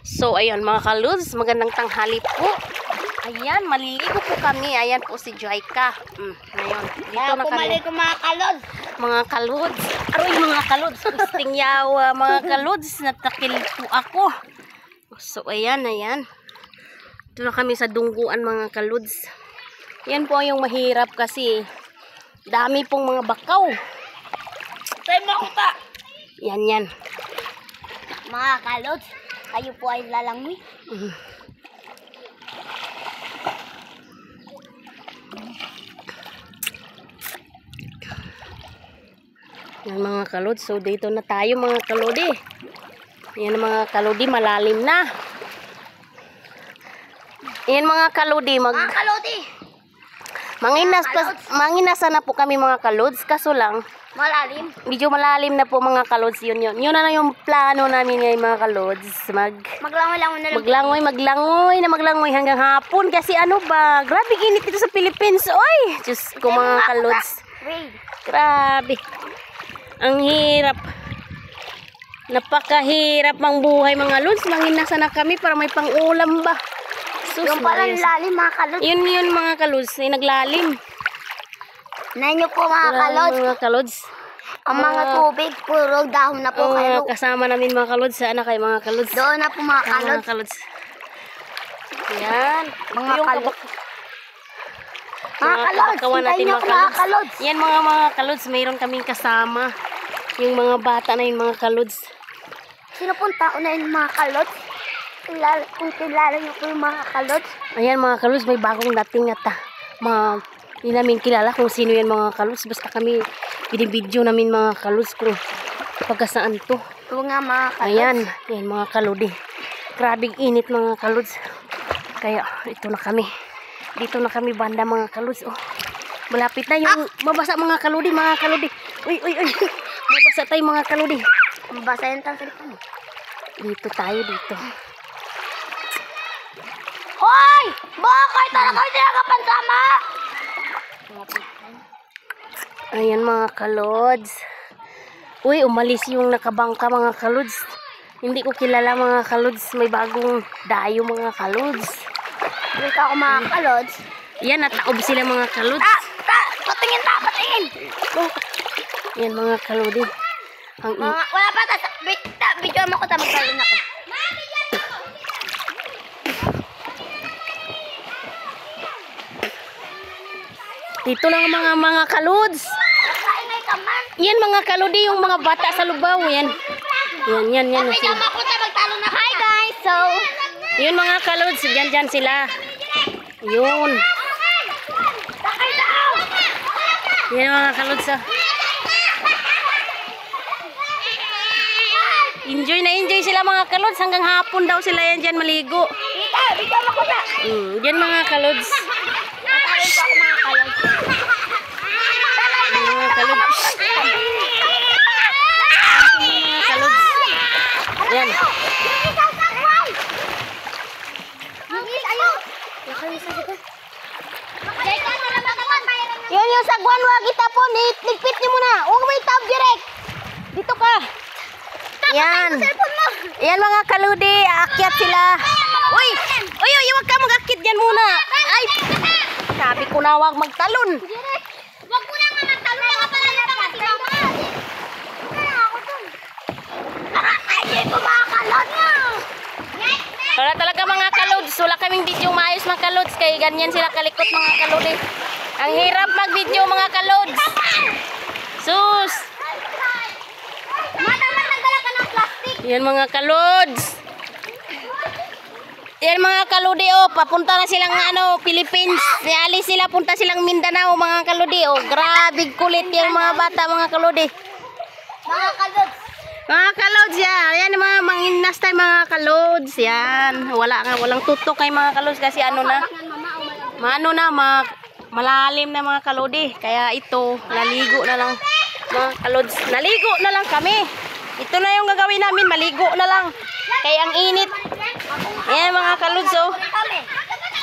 So, ayan mga kalods, magandang tanghali po. Ayan, maliligo po kami. Ayan po si Joyka. Ngayon, dito na kami. Pumalik ko mga kalods. Mga kalods. Aroy mga kalods. Gusting yawa mga kalods. Natakil po ako. So, ayan. Dito na kami sa dungguan mga kalods. Yan po yung mahirap kasi dami pong mga bakaw. Tayo makuta. Yan. Mga kalods, kayo po ay lalangoy. Yan mga kalod. So dito na tayo mga kalodi. Yan mga kalodi, malalim na. Yan mga kalodi, Mga kalodi, manginasa na po kami mga kalods. Kaso lang, malalim. medyo malalim na po mga kalods. Yun na lang yung plano namin ngayon mga kalods. Maglangoy-langoy na lang. Maglangoy hanggang hapon. Kasi ano ba, grabe init dito sa Philippines. Oy, Diyos ko mga kalods. Grabe. Ang hirap. Napakahirap ang buhay mga lods. Manginasa na kami para may pang-ulam ba. Sus, Yung pala lalim mga kalods. Yun mga kalods. Ay naglalim. Nainyo po mga kalods. Mga kalods. Ang mga tubig, puro dahon na po kayo. Kasama namin mga kalods. Saan na kayo mga kalods? Doon na po mga kalods. Mga kalods. Yan. Mga kalods. Mga kalods, kabakawan natin hintayin mga mga kalods. kalods. Yan mga kalods. Mayroon kaming kasama. Yung mga bata na yung mga kalods. Sino pong tao na yung mga kalods? Kung kilala niyo po yung mga kalods. Ayan mga kalods, may bagong dating at hindi namin kilala kung sino yan mga kalods. Basta kami binibidyo namin mga kalods kung pagkasaan to. Ito nga mga kalods. Ayan mga kalodi. Grabing init mga kalods. Kaya ito na kami. Dito na kami banda mga kalods. Oh, malapit na yung mabasa mga kalodi. Uy. Mabasa tayo mga kalodi. Mabasa yung tanong. Dito tayo dito. Hoy! Bakit talaga hindi nakapansama? Ayan mga kalods. Uy, umalis yung nakabangka mga kalods. Hindi ko kilala mga kalods. May bagong dayo mga kalods. Dito ako mga kalods. Yan, nataob sila mga kalods. Patingin. Yan mga kalodi. Wala pa, video mo ko, magkaroon ako. Dito lang mga kalods. Yan mga kalodi, yung mga bata sa lubaw. Yan. Video mo ko, magtalo na. Hi guys, so... Yun mga kalods, dyan sila. Yun. Yan mga kalods. Enjoy sila mga kalods. Hanggang hapon daw sila yan dyan maligo. Video mo ko na. Yan mga kalods. Natawin po ako mga kalods. Mga kalods. Mga kalods. Yan. Yun yung sagwan, wag itapon. Ligpit niyo muna. Huwag mo itap direct. Dito ka. Yan. Yan mga kaludi. Aakyat sila. Uy, huwag ka mag-akit dyan muna. Ay, sabi ko na huwag magtalon. Wag mo lang magtalon. Wala ka pala na pangasigawa. Ay, po mga kalods. Wala talaga mga kalods. Wala kaming video maayos mga kalods. Kaya ganyan sila kalikot mga kalodi. Ang hirap mag-video mga kalods. Sus. Nagdala ka ng plastic. Yan mga kalods. Yan mga kalodi papunta na silang Philippines. Alis sila, punta silang Mindanao mga kalodi. Grabe kulit yan mga bata mga kalodi. Mga kalods. Mga kalods yan. Yan mga manginas tayo mga kalods. Yan. Walang tutok kay mga kalods kasi malalim na mga kalodi. Kaya ito, naligo na lang mga kalods. Naligo na lang kami. Ito na yung gagawin namin, maligo na lang. Kaya ang init. Ayan mga kalods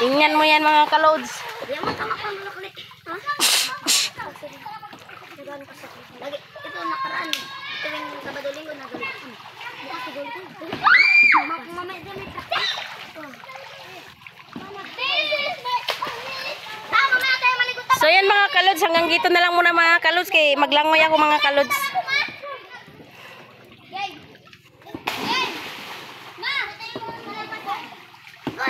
Tingnan mo yan mga kalods. Ito nakaraan. Ito yung Sabado Linggo na galit. So yan mga kalods, hanggang dito na lang muna mga kalods kay maglangoy ako mga kalods.